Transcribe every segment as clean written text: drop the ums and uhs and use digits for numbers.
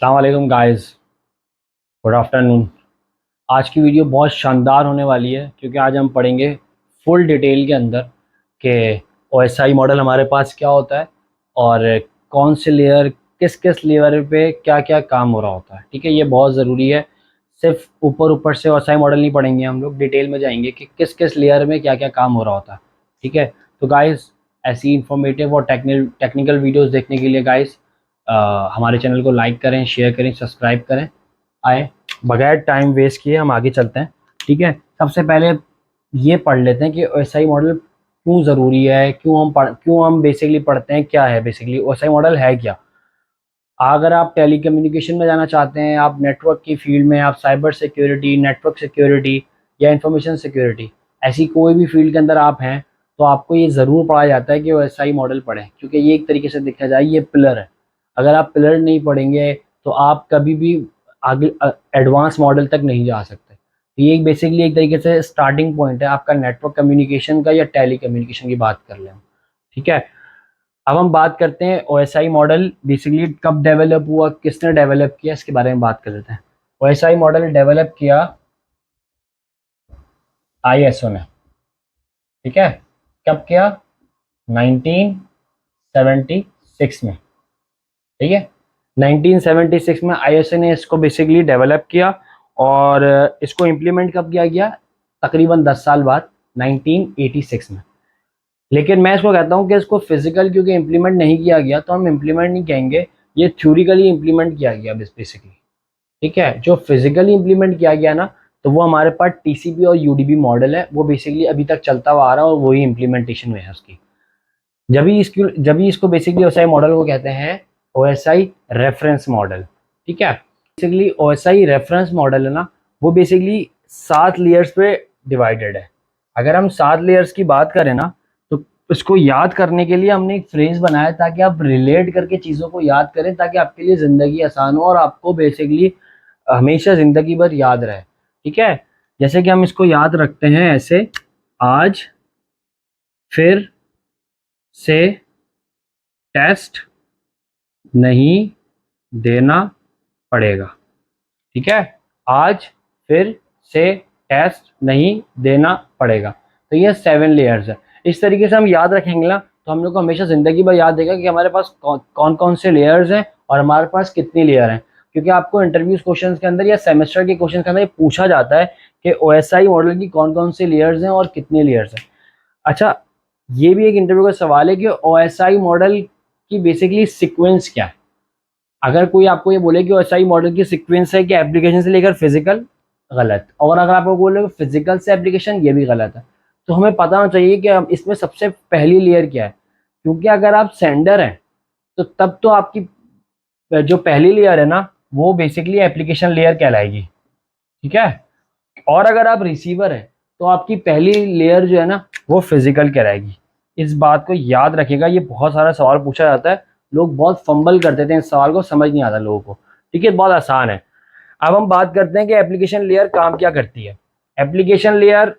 अस्सलाम वालेकुम guys, good afternoon. आज की वीडियो बहुत शानदार होने वाली है क्योंकि आज हम पढ़ेंगे फुल डिटेल के अंदर कि ओएसआई मॉडल हमारे पास क्या होता है और कौन से लेयर किस किस लेयर पे क्या क्या काम हो रहा होता है। ठीक है, ये बहुत ज़रूरी है। सिर्फ ऊपर ऊपर से ओएसआई मॉडल नहीं पढ़ेंगे, हम लोग डिटेल में जाएंगे कि किस किस लेयर में क्या क्या काम हो रहा होता है। ठीक है, तो गाइस ऐसी इंफॉर्मेटिव और टेक्निकल वीडियोस देखने के लिए गाइस हमारे चैनल को लाइक करें, शेयर करें, सब्सक्राइब करें। आए बगैर टाइम वेस्ट किए हम आगे चलते हैं। ठीक है, सबसे पहले ये पढ़ लेते हैं कि ओएसआई मॉडल क्यों ज़रूरी है, क्यों हम बेसिकली पढ़ते हैं, क्या है बेसिकली ओएसआई मॉडल है क्या। अगर आप टेलीकम्युनिकेशन में जाना चाहते हैं, आप नेटवर्क की फील्ड में, आप साइबर सिक्योरिटी, नेटवर्क सिक्योरिटी या इंफॉर्मेशन सिक्योरिटी, ऐसी कोई भी फील्ड के अंदर आप हैं, तो आपको ये ज़रूर पढ़ा जाता है कि ओएसआई मॉडल पढ़ें, क्योंकि ये एक तरीके से देखा जाए ये पिलर है। अगर आप पिलर नहीं पढ़ेंगे तो आप कभी भी आगे एडवांस मॉडल तक नहीं जा सकते। तो ये बेसिकली एक तरीके से स्टार्टिंग पॉइंट है आपका नेटवर्क कम्युनिकेशन का या टेली कम्युनिकेशन की बात कर लें हम। ठीक है, अब हम बात करते हैं ओएसआई मॉडल बेसिकली कब डेवलप हुआ, किसने डेवलप किया, इसके बारे में बात कर लेते हैं। ओएसआई मॉडल डेवलप किया आईएसओ ने। ठीक है, कब किया? 1976 में। ठीक है, 1976 में आईएसओ ने इसको बेसिकली डेवलप किया और इसको इम्प्लीमेंट कब किया गया? तकरीबन 10 साल बाद, 1986 में। लेकिन मैं इसको कहता हूँ कि इसको फिजिकल क्योंकि इम्प्लीमेंट नहीं किया गया, तो हम इम्प्लीमेंट नहीं कहेंगे, ये थ्योरिकली इम्प्लीमेंट किया गया बेसिकली। ठीक है, जो फिजिकली इम्प्लीमेंट किया गया ना, तो वो हमारे पास टीसीपी और यूडीपी मॉडल है, वो बेसिकली अभी तक चलता हुआ आ रहा है और वही इम्प्लीमेंटेशन में है उसकी। जब भी इसको बेसिकली ओएसआई मॉडल को कहते हैं ओएसआई रेफरेंस मॉडल। ठीक है, बेसिकली ओएसआई रेफरेंस मॉडल है ना, वो बेसिकली 7 लेयर्स पे डिवाइडेड है। अगर हम 7 लेयर्स की बात करें ना, तो इसको याद करने के लिए हमने एक फ्रेज बनाया ताकि आप रिलेट करके चीज़ों को याद करें, ताकि आपके लिए ज़िंदगी आसान हो और आपको बेसिकली हमेशा ज़िंदगी भर याद रहे। ठीक है, जैसे कि हम इसको याद रखते हैं ऐसे: आज फिर से टेस्ट नहीं देना पड़ेगा। ठीक है, आज फिर से टेस्ट नहीं देना पड़ेगा। तो ये 7 लेयर्स है। इस तरीके से हम याद रखेंगे ना, तो हम लोग को हमेशा ज़िंदगी भर याद रहेगा कि हमारे पास कौन कौन से लेयर्स हैं और हमारे पास कितनी लेयर हैं। क्योंकि आपको इंटरव्यूज क्वेश्चंस के अंदर या सेमेस्टर के क्वेश्चन के अंदर ये पूछा जाता है कि ओएसआई मॉडल की कौन कौन से लेयर्स हैं और कितने लेयर्स हैं। अच्छा, ये भी एक इंटरव्यू का सवाल है कि ओएसआई मॉडल की बेसिकली सीक्वेंस क्या है। अगर कोई आपको ये बोले कि ओएसआई मॉडल की सीक्वेंस है कि एप्लीकेशन से लेकर फिजिकल, गलत। और अगर आपको बोले फिजिकल से एप्लीकेशन, ये भी गलत है। तो हमें पता होना चाहिए कि इसमें सबसे पहली लेयर क्या है, क्योंकि अगर आप सेंडर हैं तो तब तो आपकी जो पहली लेयर है ना, वो बेसिकली एप्लीकेशन लेयर कहलाएगी। ठीक है, और अगर आप रिसीवर हैं तो आपकी पहली लेयर जो है ना, वो फिजिकल कहलाएगी। इस बात को याद रखिएगा, ये बहुत सारा सवाल पूछा जाता है, लोग बहुत फंबल कर देते हैं, इस सवाल को समझ नहीं आता लोगों को। ठीक है, बहुत आसान है। अब हम बात करते हैं कि एप्लीकेशन लेयर काम क्या करती है। Application layer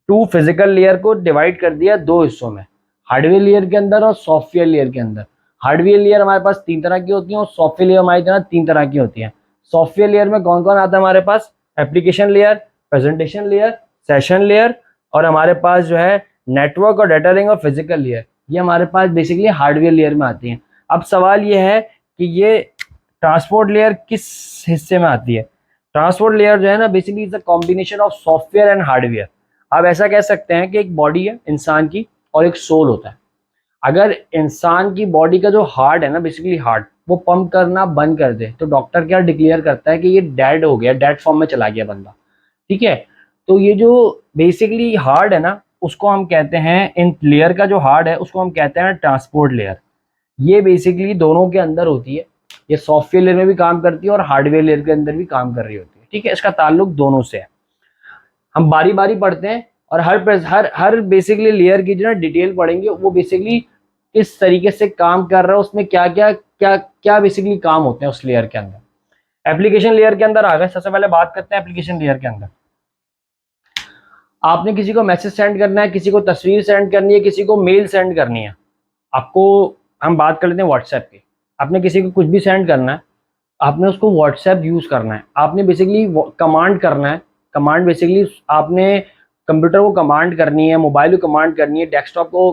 to physical layer को डिवाइड कर दिया 2 हिस्सों में, हार्डवेयर लेयर के अंदर और सॉफ्टवेयर लेयर के अंदर। हार्डवेयर लेयर हमारे पास 3 तरह की होती है और सॉफ्टवेयर लेयर हमारी तरह 3 तरह की होती है। सॉफ्टवेयर लेयर में कौन कौन आता है हमारे पास? Application layer, presentation layer, session layer, और हमारे पास जो है नेटवर्क और डेटा लिंक और फिजिकल लेयर। ये हमारे पास बेसिकली हार्डवेयर लेयर में आती है। अब सवाल ये है कि ये ट्रांसपोर्ट लेयर किस हिस्से में आती है। ट्रांसपोर्ट लेयर जो है ना, basically is a combination of software and hardware. आप ऐसा कह सकते हैं कि एक बॉडी है इंसान की और एक सोल होता है। अगर इंसान की बॉडी का जो हार्ट है ना, बेसिकली हार्ट, वो पंप करना बंद कर दे, तो डॉक्टर क्या डिक्लेयर करता है कि ये डेड हो गया, डेड फॉर्म में चला गया बंदा। ठीक है, तो ये जो बेसिकली हार्ट है ना, उसको हम कहते हैं, इन लेयर का जो हार्ट है उसको हम कहते हैं ट्रांसपोर्ट लेयर। ये बेसिकली दोनों के अंदर होती है, ये सॉफ्टवेयर लेयर में भी काम करती है और हार्डवेयर लेयर के अंदर भी काम कर रही होती है। ठीक है, इसका ताल्लुक दोनों से है। हम बारी बारी पढ़ते हैं और हर बेसिकली लेयर की जो ना डिटेल पढ़ेंगे, वो बेसिकली किस तरीके से काम कर रहा है, उसमें क्या क्या क्या क्या बेसिकली काम होते हैं उस लेयर के अंदर। एप्लीकेशन लेयर के अंदर आ गए, सबसे पहले बात करते हैं एप्लीकेशन लेयर के अंदर। आपने किसी को मैसेज सेंड करना है, किसी को तस्वीर सेंड करनी है, किसी को मेल सेंड करनी है। आपको हम बात कर लेते हैं व्हाट्सएप की। आपने किसी को कुछ भी सेंड करना है, आपने उसको व्हाट्सएप यूज़ करना है, आपने बेसिकली कमांड करना है। कमांड बेसिकली आपने कंप्यूटर को कमांड करनी है, मोबाइल को कमांड करनी है, डेस्कटॉप को,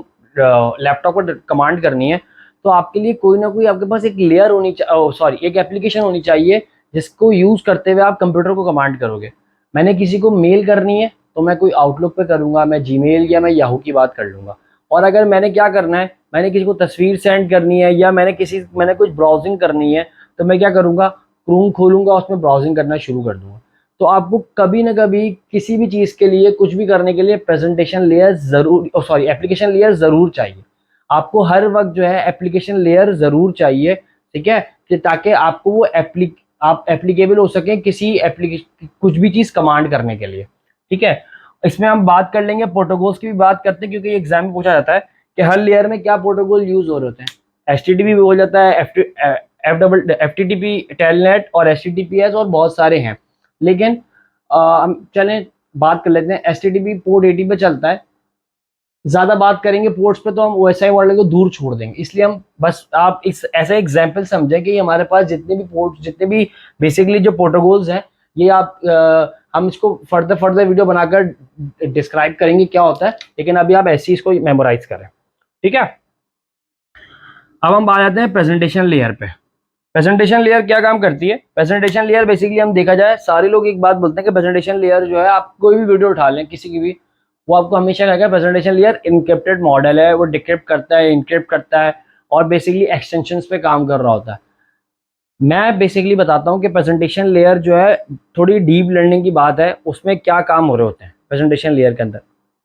लैपटॉप को कमांड करनी है। तो आपके लिए कोई ना कोई आपके पास एक लेयर होनी चाहिए, एक एप्लीकेशन होनी चाहिए जिसको यूज़ करते हुए आप कंप्यूटर को कमांड करोगे। मैंने किसी को मेल करनी है तो मैं कोई आउटलुक पे करूँगा, मैं जीमेल या मैं याहू की बात कर लूँगा। और अगर मैंने क्या करना है, मैंने किसी को तस्वीर सेंड करनी है या मैंने कुछ ब्राउजिंग करनी है, तो मैं क्या करूँगा, क्रोम खोलूँगा, उसमें ब्राउजिंग करना शुरू कर दूँगा। तो आपको कभी ना कभी किसी भी चीज़ के लिए, कुछ भी करने के लिए प्रेजेंटेशन लेयर ज़रूर एप्लीकेशन लेयर ज़रूर चाहिए। आपको हर वक्त जो है एप्लीकेशन लेयर ज़रूर चाहिए, ठीक है, कि ताकि आपको वो आप एप्लीकेबल हो सके किसी एप्लीकेशन, कुछ भी चीज़ कमांड करने के लिए, ठीक है। इसमें हम बात कर लेंगे, प्रोटोकॉल्स की भी बात करते हैं, क्योंकि एग्जाम में पूछा जाता है कि हर लेयर में क्या प्रोटोकॉल यूज हो रहे होते हैं। HTTP भी हो जाता है, FTTP, टेलनेट और HTTPS और बहुत सारे हैं। लेकिन हम चलें बात कर लेते हैं, HTTP पोर्ट 80 पे चलता है। ज़्यादा बात करेंगे पोर्ट्स पे तो हम OSI मॉडल को दूर छोड़ देंगे, इसलिए हम बस आप इस ऐसा एग्जाम्पल समझें कि हमारे पास जितने भी पोर्ट्स, जितने भी बेसिकली जो प्रोटोकॉल्स हैं, ये हम इसको फर्दर वीडियो बनाकर डिस्क्राइब करेंगे क्या होता है, लेकिन अभी आप ऐसे ही इसको मेमोराइज करें, ठीक है। अब हम बात आते हैं प्रेजेंटेशन लेयर पे। प्रेजेंटेशन लेयर क्या काम करती है? प्रेजेंटेशन लेयर बेसिकली हम देखा जाए, सारे लोग एक बात बोलते हैं कि प्रेजेंटेशन लेयर जो है, आप कोई भी वीडियो उठा लें किसी की भी, वो आपको हमेशा कहेगा प्रेजेंटेशन लेयर इनक्रिप्टेड मॉडल है, वो डिक्रिप्ट करता है, इनक्रिप्ट करता है और बेसिकली एक्सटेंशंस पे काम कर रहा होता है। मैं बेसिकली बताता हूँ कि प्रेजेंटेशन लेयर जो है, थोड़ी डीप लर्निंग की बात है, उसमें क्या काम हो रहे होते हैं प्रेजेंटेशन लेयर के अंदर।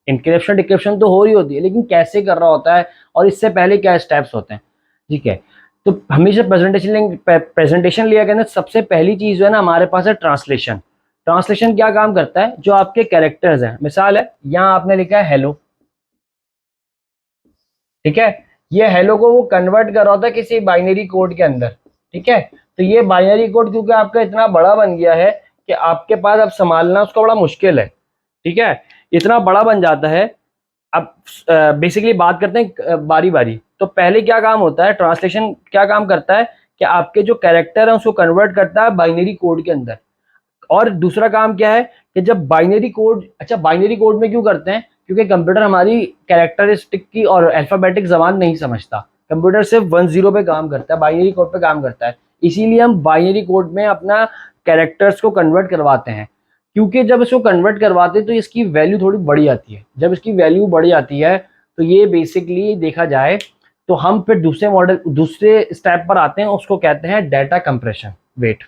इंक्रिप्शन डिक्रिप्शन तो हो रही होती है, लेकिन कैसे कर रहा होता है और इससे पहले क्या स्टेप्स होते हैं, ठीक है। तो हमेशा प्रेजेंटेशन लेयर के अंदर सबसे पहली चीज जो है ना हमारे पास है ट्रांसलेशन। ट्रांसलेशन क्या काम करता है? जो आपके कैरेक्टर्स हैं, मिसाल है यहाँ आपने लिखा है हेलो, ठीक है, ये हेलो को वो कन्वर्ट कर रहा होता है किसी बाइनरी कोड के अंदर, ठीक है। तो ये बाइनरी कोड क्योंकि आपका इतना बड़ा बन गया है कि आपके पास अब संभालना उसको बड़ा मुश्किल है, ठीक है, इतना बड़ा बन जाता है। अब बेसिकली बात करते हैं बारी बारी। तो पहले क्या काम होता है, ट्रांसलेशन क्या काम करता है कि आपके जो कैरेक्टर है उसको कन्वर्ट करता है बाइनरी कोड के अंदर। और दूसरा काम क्या है कि जब बाइनरी कोड, अच्छा बाइनरी कोड में क्यों करते हैं, क्योंकि कंप्यूटर हमारी कैरेक्टरिस्टिक की और अल्फाबेटिक जबान नहीं समझता, कंप्यूटर सिर्फ 1-0 पे काम करता है, बाइनरी कोड पे काम करता है। इसीलिए हम बाइनरी कोड में अपना कैरेक्टर्स को कन्वर्ट करवाते हैं, क्योंकि जब इसको कन्वर्ट करवाते हैं तो इसकी वैल्यू थोड़ी बढ़ी आती है। जब इसकी वैल्यू बढ़ जाती है तो ये बेसिकली देखा जाए तो हम फिर दूसरे स्टेप पर आते हैं, उसको कहते हैं डाटा कंप्रेशन। वेट,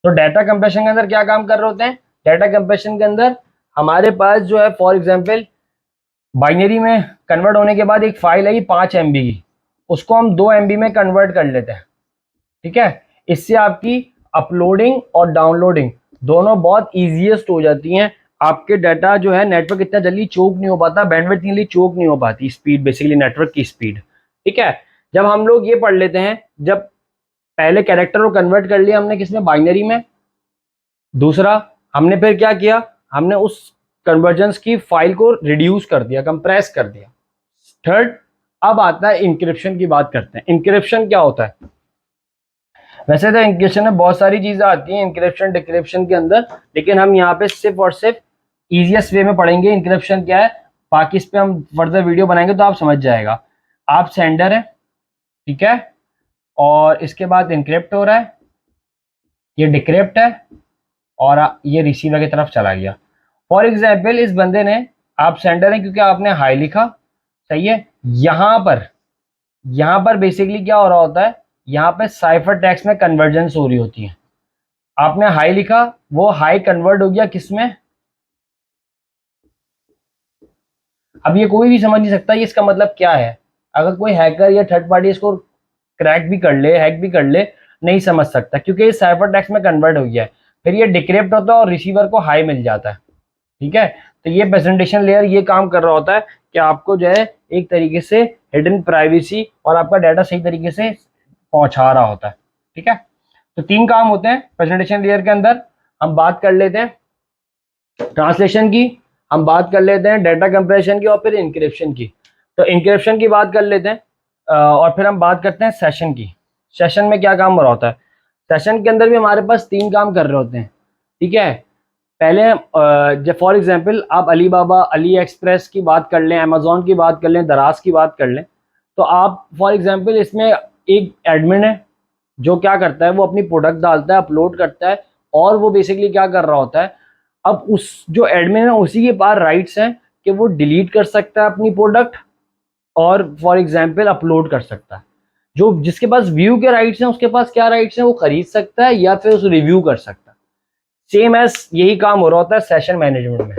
तो डाटा कंप्रेशन के अंदर क्या काम कर रहे होते हैं? डाटा कंप्रेशन के अंदर हमारे पास जो है, फॉर एग्जांपल बाइनरी में कन्वर्ट होने के बाद एक फाइल आई 5 MB की, उसको हम 2 MB में कन्वर्ट कर लेते हैं, ठीक है। इससे आपकी अपलोडिंग और डाउनलोडिंग दोनों बहुत ईजीएस्ट हो जाती हैं। आपके डाटा जो है, नेटवर्क इतना जल्दी चोक नहीं हो पाता, बैंडविड्थ इतनी जल्दी चोक नहीं हो पाती, स्पीड बेसिकली नेटवर्क की स्पीड, ठीक है। जब हम लोग ये पढ़ लेते हैं, जब पहले कैरेक्टर को कन्वर्ट कर लिया हमने किसमें, बाइनरी में। दूसरा, हमने फिर क्या किया, हमने उस कन्वर्जेंस की फाइल को रिड्यूस कर दिया, कंप्रेस कर दिया। थर्ड, अब आता है इंक्रिप्शन की बात करते हैं। इंक्रिप्शन क्या होता है? वैसे तो इंक्रिप्शन में बहुत सारी चीजें आती हैं इंक्रिप्शन डिक्रिप्शन के अंदर, लेकिन हम यहाँ पे सिर्फ और सिर्फ इजीएस्ट वे में पढ़ेंगे इंक्रिप्शन क्या है। बाकी इस पे हम फर्दर वीडियो बनाएंगे तो आप समझ जाएगा। आप सेंडर है, ठीक है, और इसके बाद इंक्रिप्ट हो रहा है, ये डिक्रिप्ट है, और ये रिसीवर की तरफ चला गया। फॉर एग्जाम्पल इस बंदे ने, आप सेंडर हैं क्योंकि आपने हाई लिखा, सही है। यहाँ पर बेसिकली क्या हो रहा होता है, यहाँ पे साइफर टेक्स्ट में कन्वर्जेंस हो रही होती है। आपने हाई लिखा, वो हाई कन्वर्ट हो गया किसमें, अब ये कोई भी समझ नहीं सकता ये इसका मतलब क्या है। अगर कोई हैकर या थर्ड पार्टी इसको क्रैक भी कर ले, हैक भी कर ले, नहीं समझ सकता क्योंकि ये साइफर टेक्स्ट में कन्वर्ट हो गया है। फिर ये डिक्रिप्ट होता है और रिसीवर को हाई मिल जाता है, ठीक है। तो ये प्रेजेंटेशन लेयर ये काम कर रहा होता है कि आपको जो है एक तरीके से हिडन प्राइवेसी और आपका डाटा सही तरीके से पहुंचा रहा होता है, ठीक है। तो 3 काम होते हैं प्रेजेंटेशन लेयर के अंदर। हम बात कर लेते हैं ट्रांसलेशन की, हम बात कर लेते हैं डाटा कंप्रेशन की और फिर इंक्रिप्शन की। तो इंक्रिप्शन की बात कर लेते हैं। और फिर हम बात करते हैं सेशन की। सेशन में क्या काम हो रहा होता है? सेशन के अंदर भी हमारे पास 3 काम कर रहे होते हैं, ठीक है। पहले जब फॉर एग्जांपल आप अली बाबा, अली एक्सप्रेस की बात कर लें, अमेजोन की बात कर लें, दराज की बात कर लें, तो आप फॉर एग्जांपल इसमें एक एडमिन है जो क्या करता है, वो अपनी प्रोडक्ट डालता है, अपलोड करता है, और वो बेसिकली क्या कर रहा होता है, अब उस जो एडमिन है उसी के पास राइट्स हैं कि वो डिलीट कर सकता है अपनी प्रोडक्ट और फॉर एग्जांपल अपलोड कर सकता है। जो जिसके पास व्यू के राइट्स हैं उसके पास क्या राइट्स हैं, वो खरीद सकता है या फिर उस रिव्यू कर सकता है। सेम एज यही काम हो रहा होता है सेशन मैनेजमेंट में।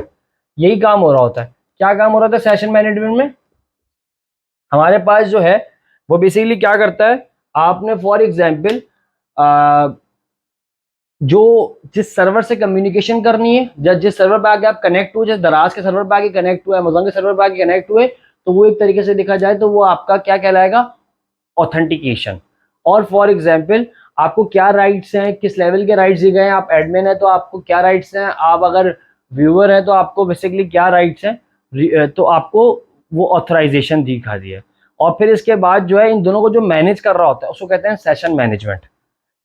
यही काम हो रहा होता है। क्या काम हो रहा था सेशन मैनेजमेंट में? हमारे पास जो है वो बेसिकली क्या करता है, आपने फॉर एग्जांपल जो जिस सर्वर से कम्युनिकेशन करनी है, या जिस सर्वर पे आके आप कनेक्ट हुए, जैसे दराज के सर्वर पे आके कनेक्ट हुए, अमेजोन के सर्वर पे आके कनेक्ट हुए, तो वो एक तरीके से देखा जाए तो वो आपका क्या कहलाएगा, ऑथेंटिकेशन। और फॉर एग्जांपल आपको क्या राइट्स हैं, किस लेवल के राइट्स दिए गए हैं, आप एडमिन है तो आपको क्या राइट्स हैं, आप अगर व्यूअर है तो आपको बेसिकली क्या राइट्स हैं, तो आपको वो ऑथराइजेशन दिखा दी है। और फिर इसके बाद जो है इन दोनों को जो मैनेज कर रहा होता है उसको कहते हैं सेशन मैनेजमेंट,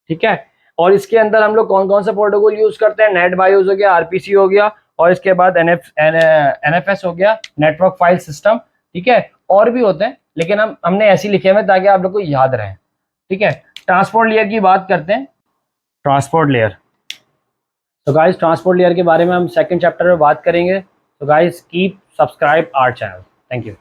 ठीक है। और इसके अंदर हम लोग कौन कौन सा प्रोटोकॉल यूज करते हैं, नेट बायोस हो गया, आरपीसी हो गया, और इसके बाद एनएफएस हो गया, नेटवर्क फाइल सिस्टम, ठीक है। और भी होते हैं लेकिन हमने ऐसे लिखे हुए ताकि आप लोग को याद रहे, ठीक है। ट्रांसपोर्ट लेयर की बात करते हैं। ट्रांसपोर्ट लेयर, तो गाइस ट्रांसपोर्ट लेयर के बारे में हम सेकंड चैप्टर में बात करेंगे। तो guys keep subscribe our channel. Thank you.